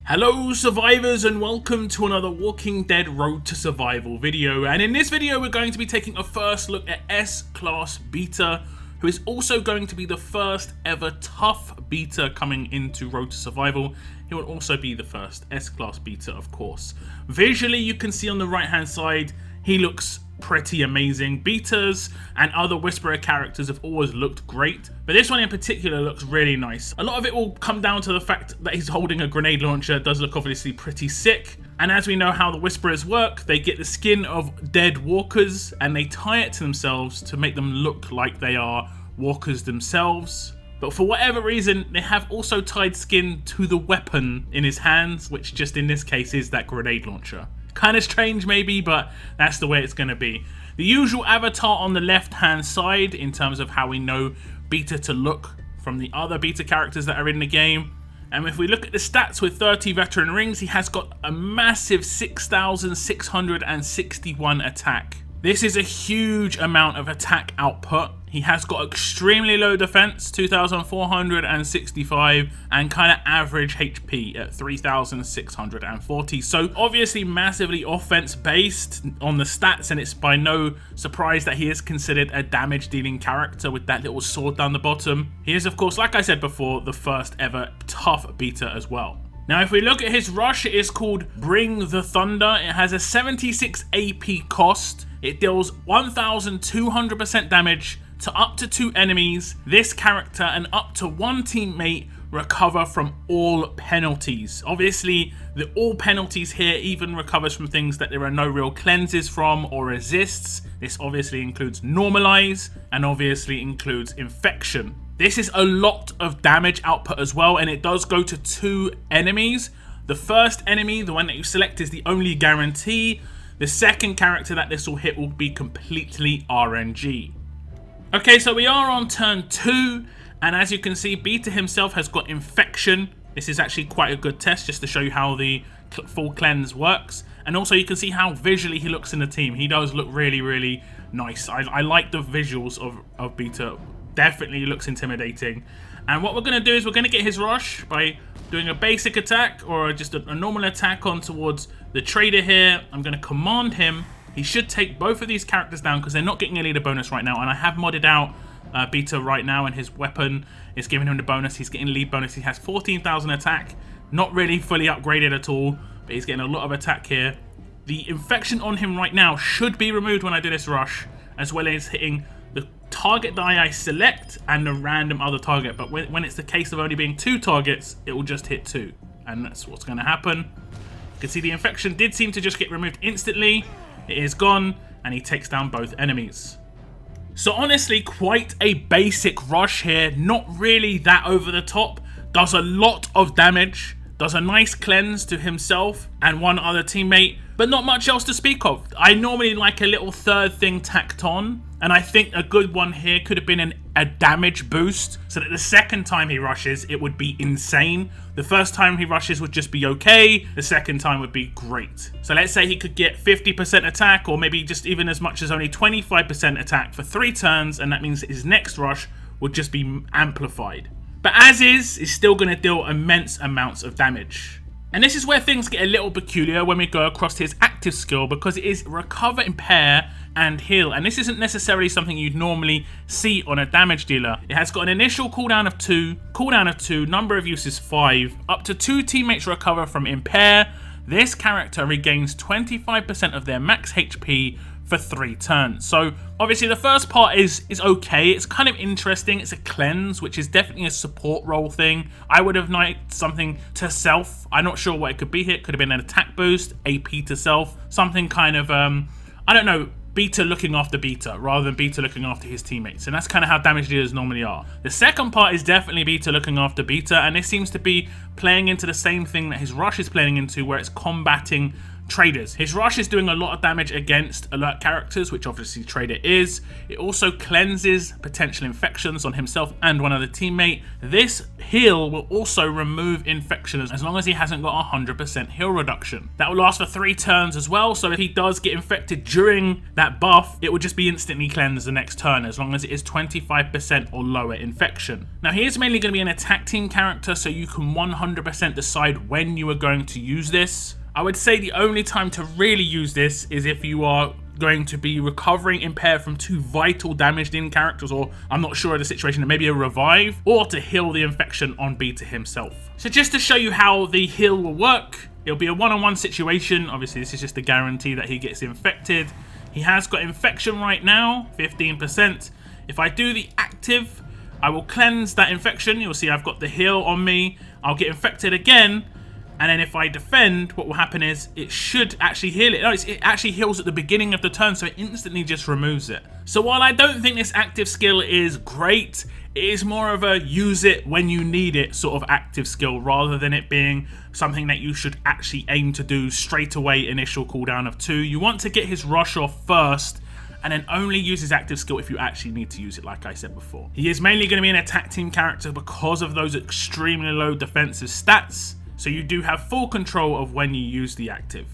Hello survivors and welcome to another Walking Dead Road to Survival video, and in this video we're going to be taking a first look at S-Class Beta, who is also going to be the first ever tough beta coming into Road to Survival. He will also be the first S-Class Beta, of course. Visually you can see on the right hand side he looks pretty amazing. Betas and other Whisperer characters have always looked great, but this one in particular looks really nice. A lot of it will come down to the fact that he's holding a grenade launcher. It does look obviously pretty sick, and as we know how the Whisperers work, they get the skin of dead walkers and they tie it to themselves to make them look like they are walkers themselves. But for whatever reason, they have also tied skin to the weapon in his hands, which just in this case is that grenade launcher. Kind of strange maybe, but that's the way it's going to be. The usual avatar on the left hand side in terms of how we know Beta to look from the other Beta characters that are in the game. And if we look at the stats with 30 veteran rings, he has got a massive 6,661 attack. This is a huge amount of attack output. He has got extremely low defense, 2,465, and kind of average HP at 3,640. So obviously massively offense based on the stats, and it's by no surprise that he is considered a damage dealing character with that little sword down the bottom. He is, of course, like I said before, the first ever tough beta as well. Now if we look at his rush, it is called Bring the Thunder. It has a 76 AP cost. It deals 1,200% damage to up to 2 enemies. This character and up to 1 teammate recover from all penalties. Obviously, the all penalties here even recovers from things that there are no real cleanses from or resists. This obviously includes normalize and obviously includes infection. This is a lot of damage output as well, and it does go to 2 enemies. The first enemy, the one that you select, is the only guarantee. The second character that this will hit will be completely RNG. Okay, so we are on turn 2, and as you can see, Beta himself has got infection. This is actually quite a good test just to show you how the full cleanse works. And also you can see how visually he looks in the team. He does look really, really nice. I like the visuals of Beta. Definitely looks intimidating. And what we're going to do is we're going to get his rush by doing a basic attack or just a normal attack on towards the trader here. I'm going to command him. He should take both of these characters down because they're not getting a leader bonus right now. And I have modded out Beta right now, and his weapon is giving him the bonus. He's getting lead bonus. He has 14,000 attack. Not really fully upgraded at all, but he's getting a lot of attack here. The infection on him right now should be removed when I do this rush, as well as hitting the target die I select and the random other target. But when it's the case of only being 2 targets, it will just hit 2. And that's what's going to happen. You can see the infection did seem to just get removed instantly. It is gone, and he takes down both enemies. So honestly, quite a basic rush here. Not really that over the top. Does a lot of damage. Does a nice cleanse to himself and 1 other teammate, but not much else to speak of. I normally like a little third thing tacked on, and I think a good one here could have been a damage boost, so that the second time he rushes, it would be insane. The first time he rushes would just be okay, the second time would be great. So let's say he could get 50% attack, or maybe just even as much as only 25% attack for 3 turns, and that means that his next rush would just be amplified. But as is still going to deal immense amounts of damage. And this is where things get a little peculiar when we go across his active skill, because it is recover, impair, and heal. And this isn't necessarily something you'd normally see on a damage dealer. It has got an initial cooldown of 2, number of uses 5, up to 2 teammates recover from impair. This character regains 25% of their max HP for 3 turns. So obviously the first part is okay. It's kind of interesting. It's a cleanse, which is definitely a support role thing. I would have liked something to self. I'm not sure what it could be here. It could have been an attack boost, AP to self, something kind of I don't know, Beta looking after Beta rather than Beta looking after his teammates. And that's kind of how damage dealers normally are. The second part is definitely Beta looking after Beta, and this seems to be playing into the same thing that his rush is playing into, where it's combating traders. His rush is doing a lot of damage against alert characters, which obviously Trader is. It also cleanses potential infections on himself and one other teammate. This heal will also remove infections as long as he hasn't got 100% heal reduction. That will last for 3 turns as well, so if he does get infected during that buff, it will just be instantly cleansed the next turn as long as it is 25% or lower infection. Now he is mainly going to be an attack team character, so you can 100% decide when you are going to use this. I would say the only time to really use this is if you are going to be recovering impaired from 2 vital damage dealing characters, or I'm not sure of the situation, maybe a revive, or to heal the infection on Beta himself. So just to show you how the heal will work, it'll be a one-on-one situation. Obviously this is just a guarantee that he gets infected. He has got infection right now, 15%. If I do the active, I will cleanse that infection. You'll see I've got the heal on me. I'll get infected again. And then if I defend, what will happen is it should actually heal it. No, it actually heals at the beginning of the turn, so it instantly just removes it. So while I don't think this active skill is great, it is more of a use it when you need it sort of active skill, rather than it being something that you should actually aim to do straight away initial cooldown of 2. You want to get his rush off first, and then only use his active skill if you actually need to use it, like I said before. He is mainly going to be an attack team character because of those extremely low defensive stats. So you do have full control of when you use the active.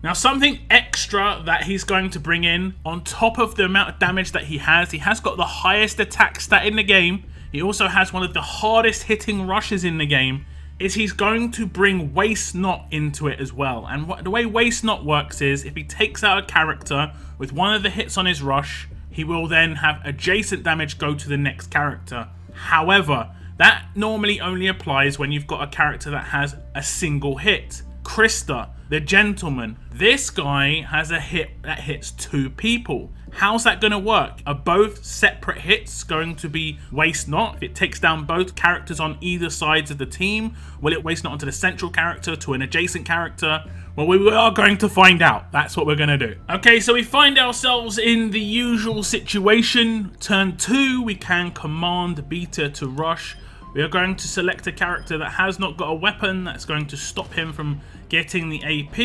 Now something extra that he's going to bring in, on top of the amount of damage that he has got the highest attack stat in the game. He also has one of the hardest hitting rushes in the game, is he's going to bring Waste Not into it as well. And the way Waste Not works is, if he takes out a character with one of the hits on his rush, he will then have adjacent damage go to the next character. However, that normally only applies when you've got a character that has a single hit. Krista, the Gentleman, this guy has a hit that hits 2 people. How's that going to work? Are both separate hits going to be Waste Not? If it takes down both characters on either sides of the team, will it Waste Not onto the central character, to an adjacent character? Well, we are going to find out. That's what we're going to do. Okay, so we find ourselves in the usual situation. Turn 2, we can command Beta to rush. We are going to select a character that has not got a weapon that's going to stop him from getting the AP.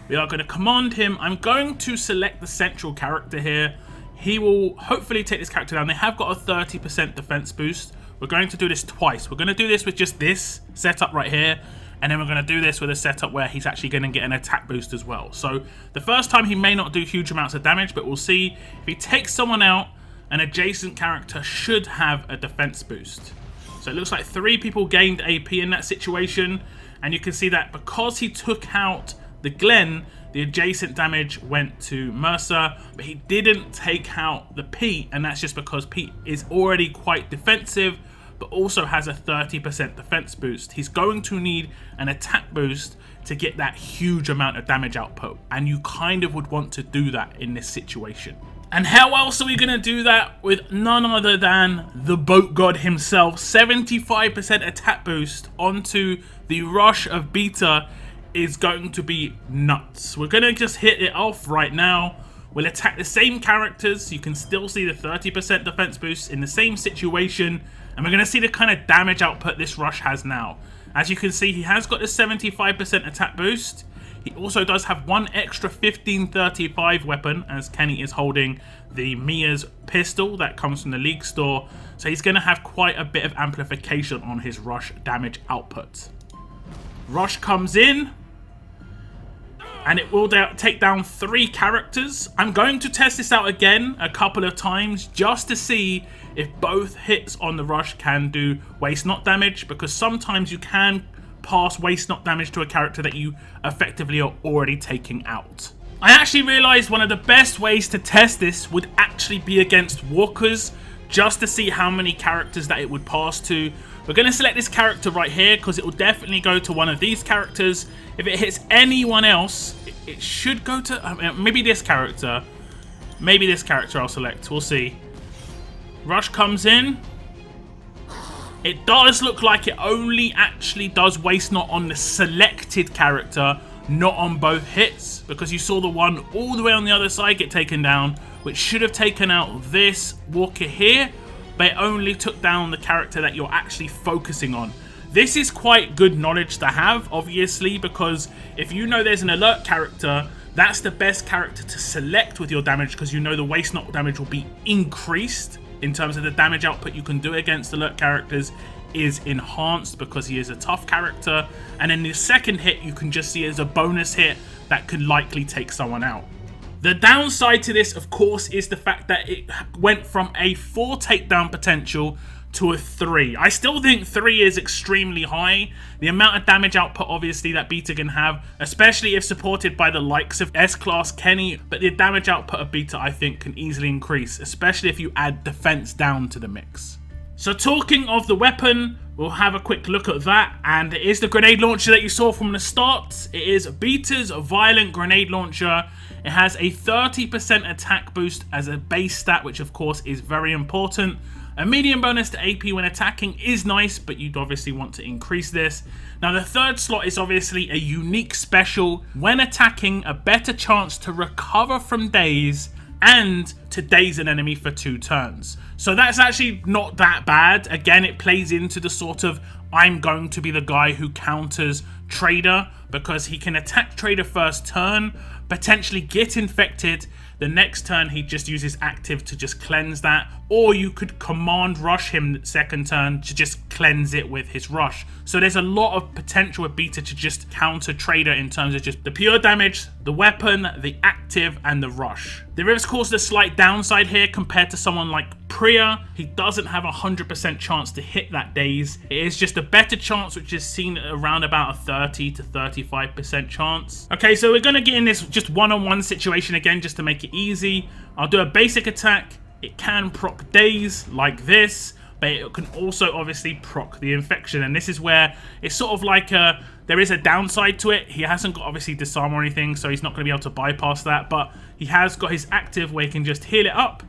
We are going to command him. I'm going to select the central character here. He will hopefully take this character down. They have got a 30% defense boost. We're going to do this twice. We're going to do this with just this setup right here. And then we're going to do this with a setup where he's actually going to get an attack boost as well. So the first time he may not do huge amounts of damage, but we'll see. If he takes someone out, an adjacent character should have a defense boost. So it looks like 3 people gained AP in that situation. And you can see that because he took out the Glenn, the adjacent damage went to Mercer, but he didn't take out the Pete, and that's just because Pete is already quite defensive, but also has a 30% defense boost. He's going to need an attack boost to get that huge amount of damage output, and you kind of would want to do that in this situation. And how else are we going to do that with none other than the Boat God himself? 75% attack boost onto the rush of Beta is going to be nuts. We're going to just hit it off right now. We'll attack the same characters. You can still see the 30% defense boost in the same situation. And we're going to see the kind of damage output this rush has now. As you can see, he has got the 75% attack boost. He also does have one extra 1535 weapon, as Kenny is holding the Mia's pistol that comes from the League store. So he's going to have quite a bit of amplification on his rush damage output. Rush comes in, and it will take down 3 characters. I'm going to test this out again a couple of times just to see if both hits on the rush can do Waste Not damage, because sometimes you can pass Waste Not damage to a character that you effectively are already taking out. I actually realized one of the best ways to test this would actually be against walkers, just to see how many characters that it would pass to. We're going to select this character right here because it will definitely go to one of these characters. If it hits anyone else, it should go to maybe this character. Maybe this character I'll select. We'll see. Rush comes in. It does look like it only actually does Waste Not on the selected character, not on both hits, because you saw the one all the way on the other side get taken down, which should have taken out this walker here, but it only took down the character that you're actually focusing on. This is quite good knowledge to have, obviously, because if you know there's an alert character, that's the best character to select with your damage, because you know the waste knock damage will be increased in terms of the damage output you can do against alert characters is enhanced because he is a tough character. And then the second hit you can just see as a bonus hit that could likely take someone out. The downside to this, of course, is the fact that it went from a 4 takedown potential to a 3. I still think 3 is extremely high. The amount of damage output, obviously, that Beta can have, especially if supported by the likes of S-Class Kenny, but the damage output of Beta, I think, can easily increase, especially if you add defense down to the mix. So talking of the weapon, we'll have a quick look at that, and it is the grenade launcher that you saw from the start. It is Beta's Violent Grenade Launcher. It has a 30% attack boost as a base stat, which of course is very important. A medium bonus to AP when attacking is nice, but you'd obviously want to increase this. Now the third slot is obviously a unique special. When attacking, a better chance to recover from daze and to daze an enemy for 2 turns. So that's actually not that bad. Again, it plays into the sort of I'm going to be the guy who counters Trader, because he can attack Trader first turn, potentially get infected. The next turn he just uses active to just cleanse that, or you could command rush him second turn to just cleanse it with his rush. So there's a lot of potential with Beta to just counter Trader in terms of just the pure damage, the weapon, the active, and the rush. There is of course a slight downside here compared to someone like Priya. He doesn't have a 100% chance to hit that daze. It is just a better chance, which is seen around about a 30 to 35% chance. Okay, so we're going to get in this just one-on-one situation again just to make it easy. I'll do a basic attack. It can proc daze like this, but it can also obviously proc the infection, and this is where it's sort of like there is a downside to it. He hasn't got obviously disarm or anything, so he's not going to be able to bypass that, but he has got his active where he can just heal it up,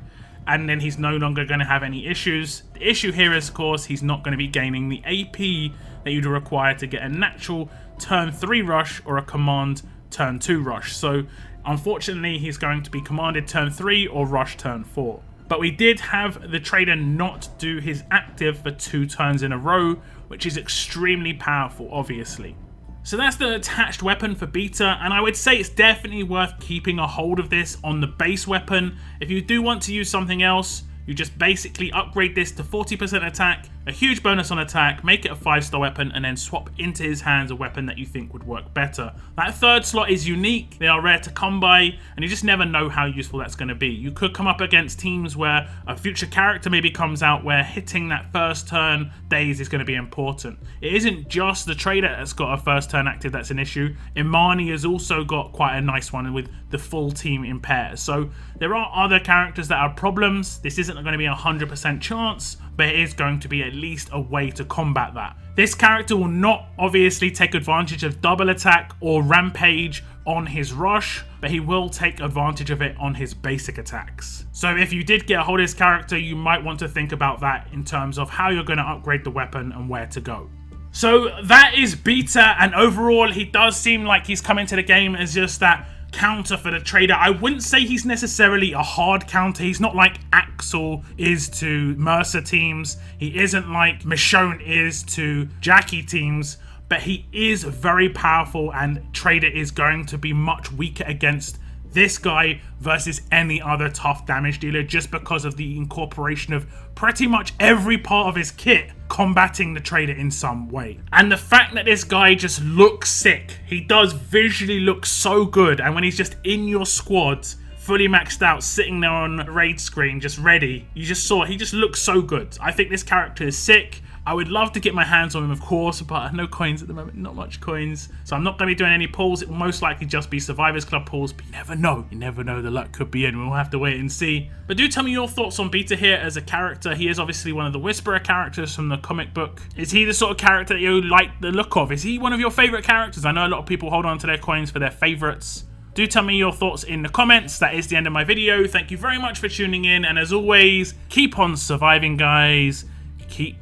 and then he's no longer going to have any issues. The issue here is, of course, he's not going to be gaining the AP that you'd require to get a natural turn 3 rush or a command turn 2 rush. So unfortunately, he's going to be commanded turn 3 or rush turn 4. But we did have the Trader not do his active for 2 turns in a row, which is extremely powerful, obviously. So that's the attached weapon for Beta, and I would say it's definitely worth keeping a hold of this on the base weapon. If you do want to use something else, you just basically upgrade this to 40% attack, a huge bonus on attack, make it a 5-star weapon, and then swap into his hands a weapon that you think would work better. That third slot is unique, they are rare to come by, and you just never know how useful that's going to be. You could come up against teams where a future character maybe comes out where hitting that first turn daze is going to be important. It isn't just the Trader that's got a first turn active that's an issue. Imani has also got quite a nice one with the full team in pairs. So there are other characters that are problems. This isn't going to be a 100% chance, but it is going to be at least a way to combat that. This character will not obviously take advantage of double attack or rampage on his rush, but he will take advantage of it on his basic attacks. So if you did get a hold of this character, you might want to think about that in terms of how you're going to upgrade the weapon and where to go. So that is Beta, and overall he does seem like he's come into the game as just that counter for the Trader. I wouldn't say he's necessarily a hard counter. He's not like Axel is to Mercer teams. He isn't like Michonne is to Jackie teams, but he is very powerful, and Trader is going to be much weaker against this guy versus any other tough damage dealer, just because of the incorporation of pretty much every part of his kit combating the Trader in some way. And the fact that this guy just looks sick, he does visually look so good, and when he's just in your squad fully maxed out, sitting there on the raid screen just ready, you just saw he just looks so good. I think this character is sick. I would love to get my hands on him, of course, but I have no coins at the moment, not much coins. So I'm not going to be doing any pulls. It will most likely just be Survivors Club pulls, but you never know. You never know, the luck could be in. We'll have to wait and see. But do tell me your thoughts on Beta here as a character. He is obviously one of the Whisperer characters from the comic book. Is he the sort of character that you like the look of? Is he one of your favorite characters? I know a lot of people hold on to their coins for their favorites. Do tell me your thoughts in the comments. That is the end of my video. Thank you very much for tuning in, and as always, keep on surviving, guys. Keep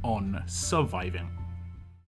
on surviving.